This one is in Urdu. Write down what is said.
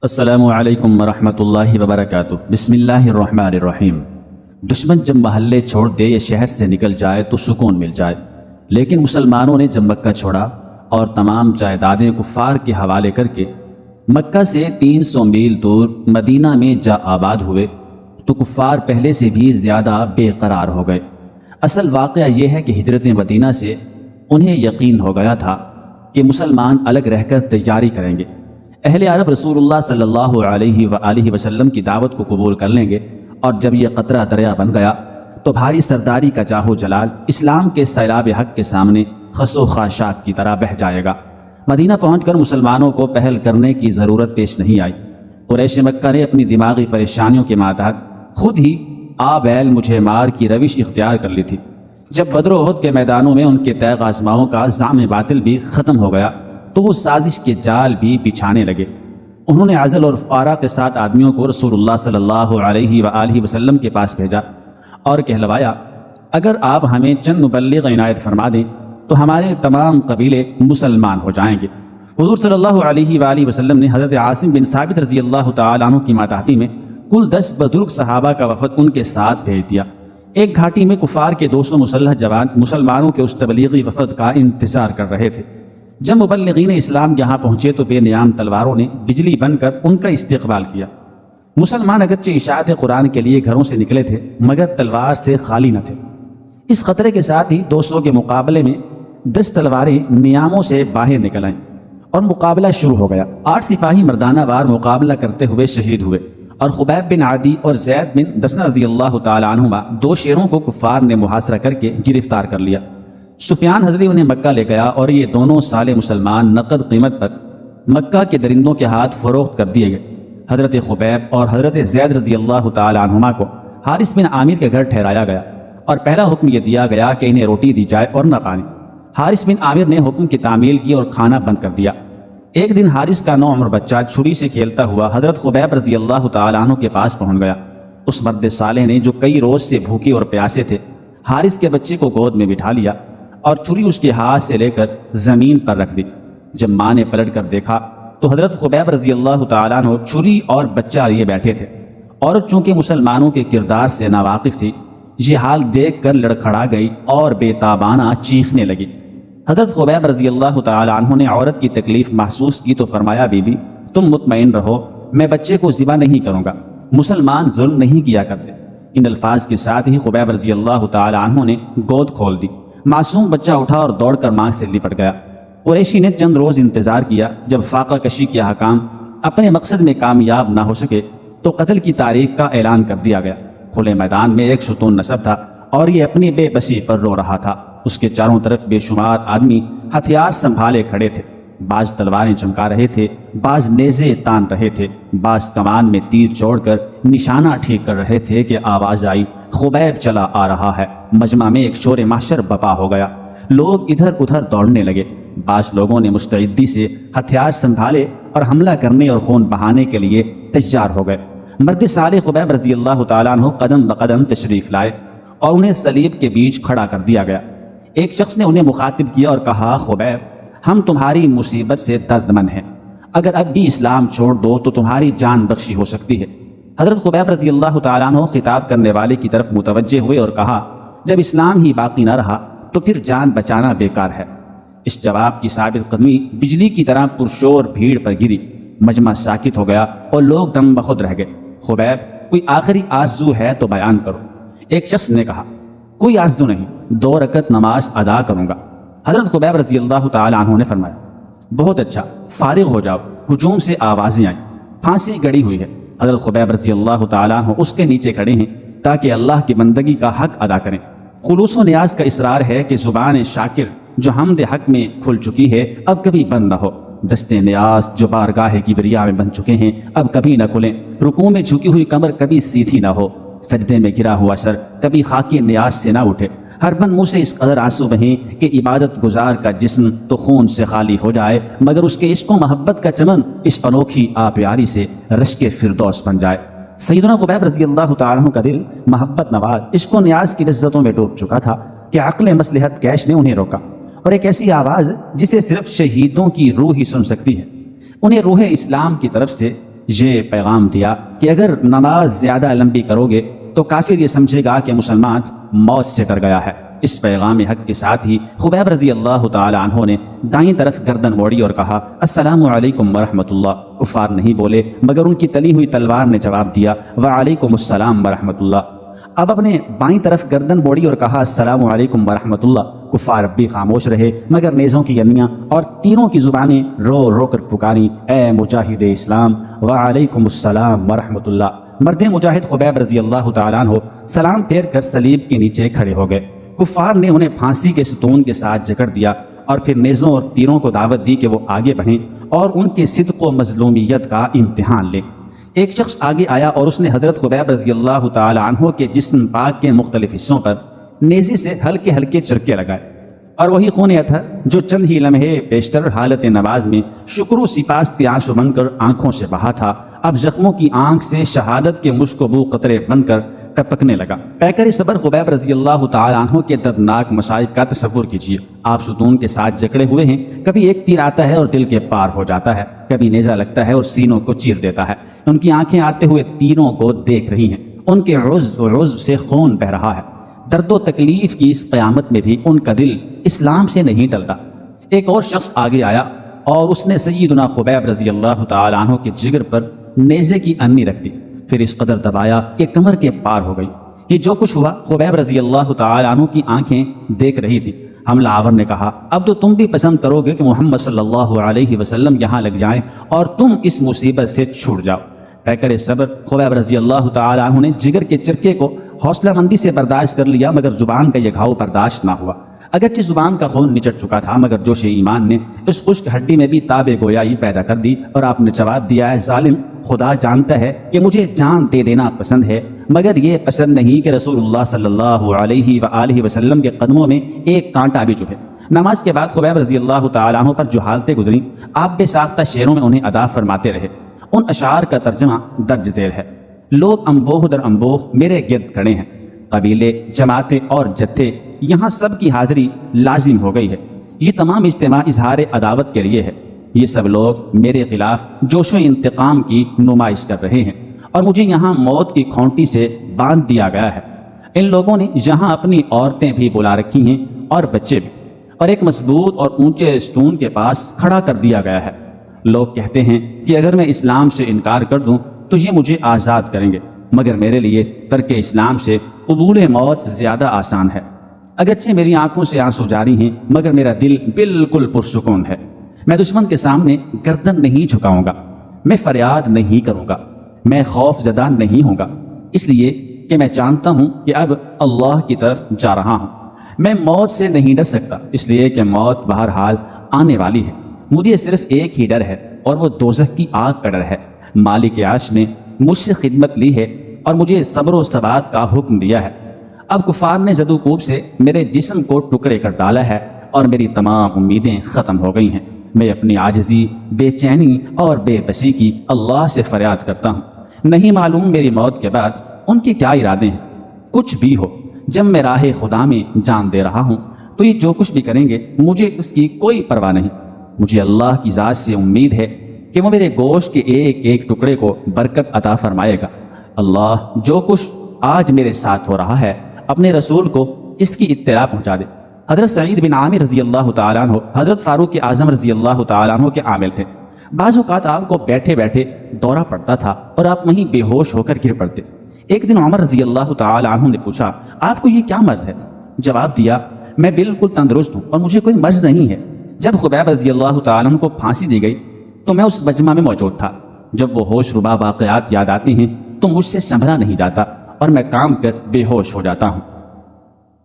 السلام علیکم ورحمۃ اللہ وبرکاتہ۔ بسم اللہ الرحمن الرحیم۔ دشمن جب محلے چھوڑ دے یا شہر سے نکل جائے تو سکون مل جائے، لیکن مسلمانوں نے جب مکہ چھوڑا اور تمام جائیدادیں کفار کے حوالے کر کے مکہ سے 300 میل دور مدینہ میں جا آباد ہوئے تو کفار پہلے سے بھی زیادہ بے قرار ہو گئے۔ اصل واقعہ یہ ہے کہ ہجرت مدینہ سے انہیں یقین ہو گیا تھا کہ مسلمان الگ رہ کر تیاری کریں گے، اہل عرب رسول اللہ صلی اللہ علیہ وآلہ وسلم کی دعوت کو قبول کر لیں گے، اور جب یہ قطرہ دریا بن گیا تو بھاری سرداری کا جاہ و جلال اسلام کے سیلاب حق کے سامنے خس و خاشاک کی طرح بہہ جائے گا۔ مدینہ پہنچ کر مسلمانوں کو پہل کرنے کی ضرورت پیش نہیں آئی۔ قریش مکہ نے اپنی دماغی پریشانیوں کے ماتحت خود ہی آ بیل مجھے مار کی روش اختیار کر لی تھی۔ جب بدر و احد کے میدانوں میں ان کے تیغ آزماؤں کا زعم باطل بھی ختم ہو گیا تو وہ سازش کے جال بھی بچھانے لگے۔ انہوں نے عزل اور فارا کے ساتھ آدمیوں کو رسول اللہ صلی اللہ علیہ وآلہ وسلم کے پاس بھیجا اور کہلوایا، اگر آپ ہمیں چند مبلغ عنایت فرما دیں تو ہمارے تمام قبیلے مسلمان ہو جائیں گے۔ حضور صلی اللہ علیہ وآلہ وسلم نے حضرت عاصم بن ثابت رضی اللہ تعالیٰ عنہ کی ماتحتی میں کل 10 بزرگ صحابہ کا وفد ان کے ساتھ بھیج دیا۔ ایک گھاٹی میں کفار کے 200 مسلح جوان مسلمانوں کے اس تبلیغی وفد کا انتظار کر رہے تھے۔ جب مبلغین اسلام یہاں پہنچے تو بے نیام تلواروں نے بجلی بن کر ان کا استقبال کیا۔ مسلمان اگرچہ اشاعت قرآن کے لیے گھروں سے نکلے تھے مگر تلوار سے خالی نہ تھے۔ اس خطرے کے ساتھ ہی 200 کے مقابلے میں 10 تلواریں نیاموں سے باہر نکل آئیں اور مقابلہ شروع ہو گیا۔ 8 سپاہی مردانہ وار مقابلہ کرتے ہوئے شہید ہوئے، اور خبیب بن عادی اور زید بن دسنہ رضی اللہ تعالیٰ عنہما 2 شیروں کو کفار نے محاصرہ کر کے گرفتار کر لیا۔ سفیان حضری انہیں مکہ لے گیا اور یہ دونوں سالے مسلمان نقد قیمت پر مکہ کے درندوں کے ہاتھ فروخت کر دیے گئے۔ حضرت خبیب اور حضرت زید رضی اللہ تعالیٰ عنہما کو حارث بن عامر کے گھر ٹھہرایا گیا، اور پہلا حکم یہ دیا گیا کہ انہیں روٹی دی جائے اور نہ پانی۔ حارث بن عامر نے حکم کی تعمیل کی اور کھانا بند کر دیا۔ ایک دن حارث کا 9 عمر بچہ چھری سے کھیلتا ہوا حضرت خبیب رضی اللہ تعالیٰ عنہ کے پاس پہنچ گیا۔ اس مرد صالح نے جو کئی روز سے بھوکے اور پیاسے تھے حارث کے بچے کو گود میں بٹھا لیا اور چھری اس کے ہاتھ سے لے کر زمین پر رکھ دی۔ جب ماں نے پلٹ کر دیکھا تو حضرت خبیب رضی اللہ تعالیٰ عنہ چھری اور بچہ لیے بیٹھے تھے۔ عورت چونکہ مسلمانوں کے کردار سے ناواقف تھی، یہ حال دیکھ کر لڑکھڑا گئی اور بے تابانہ چیخنے لگی۔ حضرت خبیب رضی اللہ تعالیٰ عنہ نے عورت کی تکلیف محسوس کی تو فرمایا، بی بی تم مطمئن رہو، میں بچے کو ذبح نہیں کروں گا، مسلمان ظلم نہیں کیا کرتے۔ ان الفاظ کے ساتھ ہی خبیب رضی اللہ تعالیٰ عنہ نے گود کھول دی۔ معصوم بچہ اٹھا اور دوڑ کر ماں سے لپٹ گیا۔ قریشی نے چند روز انتظار کیا۔ جب فاقہ کشی کے حکام اپنے مقصد میں کامیاب نہ ہو سکے تو قتل کی تاریخ کا اعلان کر دیا گیا۔ کھلے میدان میں ایک ستون نصب تھا اور یہ اپنی بے بسی پر رو رہا تھا۔ اس کے چاروں طرف بے شمار آدمی ہتھیار سنبھالے کھڑے تھے، بعض تلواریں چمکا رہے تھے، بعض نیزے تان رہے تھے، بعض کمان میں تیر چھوڑ کر نشانہ ٹھیک کر رہے تھے کہ آواز آئی، خبیب چلا آ رہا ہے۔ مجمع میں ایک شور محشر بپا ہو گیا، لوگ ادھر ادھر دوڑنے لگے۔ بعض لوگوں نے مستعدی سے ہتھیار سنبھالے اور حملہ کرنے اور خون بہانے کے لیے تیار ہو گئے۔ مرد صالح خبیب رضی اللہ تعالیٰ عنہ قدم بقدم تشریف لائے اور انہیں صلیب کے بیچ کھڑا کر دیا گیا۔ ایک شخص نے انہیں مخاطب کیا اور کہا، خبیب ہم تمہاری مصیبت سے دردمند ہیں، اگر اب بھی اسلام چھوڑ دو تو تمہاری جان بخشی ہو سکتی ہے۔ حضرت خبیب رضی اللہ تعالیٰ عنہ خطاب کرنے والے کی طرف متوجہ ہوئے اور کہا، جب اسلام ہی باقی نہ رہا تو پھر جان بچانا بیکار ہے۔ اس جواب کی ثابت قدمی بجلی کی طرح پرشور بھیڑ پر گری۔ مجمع ساکت ہو گیا اور لوگ دم بخود رہ گئے۔ خبیب کوئی آخری آرزو ہے تو بیان کرو۔ ایک شخص نے کہا، کوئی آرزو نہیں، 2 رکعت نماز ادا کروں گا۔ حضرت خبیب رضی اللہ تعالیٰ عنہ نے فرمایا، بہت اچھا، فارغ ہو جاؤ۔ ہجوم سے آوازیں آئیں، پھانسی گڑی ہوئی ہے۔ حضرت خبیب رضی اللہ تعالیٰ عنہ اس کے نیچے کھڑے ہیں تاکہ اللہ کی بندگی کا حق ادا کریں۔ خلوص و نیاز کا اصرار ہے کہ زبان شاکر جو حمد حق میں کھل چکی ہے اب کبھی بند نہ ہو، دستے نیاز جو بارگاہ کبریا میں بن چکے ہیں اب کبھی نہ کھلیں، رکوع میں جھکی ہوئی کمر کبھی سیدھی نہ ہو، سجدے میں گرا ہوا سر کبھی خاکی نیاز سے نہ اٹھے، ہر بند منہ سے اس قدر آنسو بہیں کہ عبادت گزار کا جسم تو خون سے خالی ہو جائے مگر اس کے عشق و محبت کا چمن اس انوکھی آبیاری سے رشک فردوس بن جائے۔ سیدنا خبیب رضی اللہ تعالیٰ عنہ کا دل محبت نواز عشق و نیاز کی لذتوں میں ڈوب چکا تھا کہ عقل مصلحت کیش نے انہیں روکا، اور ایک ایسی آواز جسے صرف شہیدوں کی روح ہی سن سکتی ہے، انہیں روح اسلام کی طرف سے یہ پیغام دیا کہ اگر نماز زیادہ لمبی کرو گے تو کافر یہ سمجھے گا کہ مسلمان موت سے ڈر گیا ہے۔ اس پیغام حق کے ساتھ ہی خبیب رضی اللہ تعالی عنہ نے دائیں طرف گردن موڑی اور کہا السلام علیکم ورحمۃ اللہ۔ کفار نہیں بولے مگر ان کی تلی ہوئی تلوار نے جواب دیا وعلیکم السلام ورحمۃ اللہ۔ اب اپنے بائیں طرف گردن موڑی اور کہا السلام علیکم ورحمۃ اللہ۔ کفار اب بھی خاموش رہے مگر نیزوں کی ینیاں اور تیروں کی زبانیں رو رو کر پکاری اے مجاہد اسلام وعلیکم السلام ورحمۃ اللہ۔ مرد مجاہد خبیب رضی اللہ تعالیٰ عنہ سلام پھیر کر صلیب کے نیچے کھڑے ہو گئے۔ کفار نے انہیں پھانسی کے ستون کے ساتھ جکڑ دیا اور پھر نیزوں اور تیروں کو دعوت دی کہ وہ آگے بڑھیں اور ان کے صدق و مظلومیت کا امتحان لیں۔ ایک شخص آگے آیا اور اس نے حضرت خبیب رضی اللہ تعالی عنہ کے جسم پاک کے مختلف حصوں پر نیزے سے ہلکے ہلکے چرکے لگائے، اور وہی خون اطہر جو چند ہی لمحے بیشتر حالت نماز میں شکر و سپاس کے آنسو بن کر آنکھوں سے بہا تھا، اب زخموں کی آنکھ سے شہادت کے مشکبو قطرے بن کر ٹپکنے لگا۔ پیکر صبر خبیب رضی اللہ تعالی عنہ کے دردناک مصائب کا تصور کیجیے۔ آپ ستون کے ساتھ جکڑے ہوئے ہیں، کبھی ایک تیر آتا ہے اور دل کے پار ہو جاتا ہے، کبھی نیزہ لگتا ہے اور سینوں کو چیر دیتا ہے۔ ان کی آنکھیں آتے ہوئے تیروں کو دیکھ رہی ہیں، ان کے عضو سے خون بہ رہا ہے۔ درد و تکلیف کی اس قیامت میں بھی ان کا دل اسلام سے نہیں ٹلتا۔ ایک اور شخص آگے آیا اور اس نے سیدنا خبیب رضی اللہ تعالی عنہ کے جگر پر نیزے کی انی رکھ دی، پھر اس قدر دبایا کہ کمر کے پار ہو گئی۔ یہ جو کچھ ہوا خبیب رضی اللہ تعالی عنہ کی آنکھیں دیکھ رہی تھی۔ حملہ آور نے کہا اب تو تم بھی پسند کرو گے کہ محمد صلی اللہ علیہ وسلم یہاں لگ جائیں اور تم اس مصیبت سے چھوٹ جاؤ۔ پیکر صبر خبیب رضی اللہ تعالی عنہ نے جگر کے چرکے کو حوصلہ مندی سے برداشت کر لیا، مگر زبان کا یہ گھاؤ برداشت نہ ہوا۔ اگرچہ زبان کا خون نچڑ چکا تھا مگر جوش ایمان نے اس خشک ہڈی میں بھی تاب گویائی پیدا کر دی، اور آپ نے جواب دیا ہے ظالم، خدا جانتا ہے کہ مجھے جان دے دینا پسند ہے، مگر یہ پسند نہیں کہ رسول اللہ صلی اللہ علیہ وآلہ وسلم کے قدموں میں ایک کانٹا بھی چبھے۔ نماز کے بعد خبیب رضی اللہ تعالیٰ عنہ پر جو حالتیں گزری آپ بے ساختہ شعروں میں انہیں ادا فرماتے رہے۔ ان اشعار کا ترجمہ درج ذیل ہے۔ لوگ انبوہ در انبوہ میرے گرد کھڑے ہیں، قبیلے، جماعتیں اور جتھے، یہاں سب کی حاضری لازم ہو گئی ہے۔ یہ تمام اجتماع اظہار عداوت کے لیے ہے۔ یہ سب لوگ میرے خلاف جوش و انتقام کی نمائش کر رہے ہیں اور مجھے یہاں موت کی کھونٹی سے باندھ دیا گیا ہے۔ ان لوگوں نے یہاں اپنی عورتیں بھی بلا رکھی ہیں اور بچے بھی، اور ایک مضبوط اور اونچے اسٹون کے پاس کھڑا کر دیا گیا ہے۔ لوگ کہتے ہیں کہ اگر میں اسلام سے انکار کر دوں تو یہ مجھے آزاد کریں گے، مگر میرے لیے ترک اسلام سے قبول موت زیادہ آسان ہے۔ اگرچہ میری آنکھوں سے آنسو جاری ہیں مگر میرا دل بالکل پرسکون ہے۔ میں دشمن کے سامنے گردن نہیں جھکاؤں گا، میں فریاد نہیں کروں گا، میں خوف زدہ نہیں ہوں گا، اس لیے کہ میں جانتا ہوں کہ اب اللہ کی طرف جا رہا ہوں۔ میں موت سے نہیں ڈر سکتا، اس لیے کہ موت بہرحال آنے والی ہے۔ مجھے صرف ایک ہی ڈر ہے اور وہ دوزخ کی آگ کا ڈر ہے۔ مالک عرش نے مجھ سے خدمت لی ہے اور مجھے صبر و ثبات کا حکم دیا ہے۔ اب کفار نے زد و کوب سے میرے جسم کو ٹکڑے کر ڈالا ہے اور میری تمام امیدیں ختم ہو گئی ہیں۔ میں اپنی عاجزی، بے چینی اور بے بسی کی اللہ سے فریاد کرتا ہوں۔ نہیں معلوم میری موت کے بعد ان کے کیا ارادے ہیں۔ کچھ بھی ہو، جب میں راہ خدا میں جان دے رہا ہوں تو یہ جو کچھ بھی کریں گے مجھے اس کی کوئی پرواہ نہیں۔ مجھے اللہ کی ذات سے امید ہے کہ وہ میرے گوشت کے ایک ایک ٹکڑے کو برکت عطا فرمائے گا۔ اللہ جو کچھ آج میرے ساتھ ہو رہا ہے اپنے رسول کو اس کی اطلاع پہنچا دے۔ حضرت سعید بن عامر رضی اللہ تعالیٰ عنہ حضرت فاروق اعظم رضی اللہ تعالیٰ عنہ کے عامل تھے۔ بعض اوقات آپ کو بیٹھے بیٹھے دورہ پڑتا تھا اور آپ وہیں بے ہوش ہو کر گر پڑتے۔ ایک دن عمر رضی اللہ تعالیٰ عنہ نے پوچھا آپ کو یہ کیا مرض ہے؟ جواب دیا میں بالکل تندرست ہوں اور مجھے کوئی مرض نہیں ہے۔ جب خبیب رضی اللہ تعالیٰ عنہ کو پھانسی دی گئی تو میں اس مجمع میں موجود تھا۔ جب وہ ہوش ربا واقعات یاد آتی ہیں تو مجھ سے سنبھلا نہیں جاتا اور میں کام کر بے ہوش ہو جاتا ہوں۔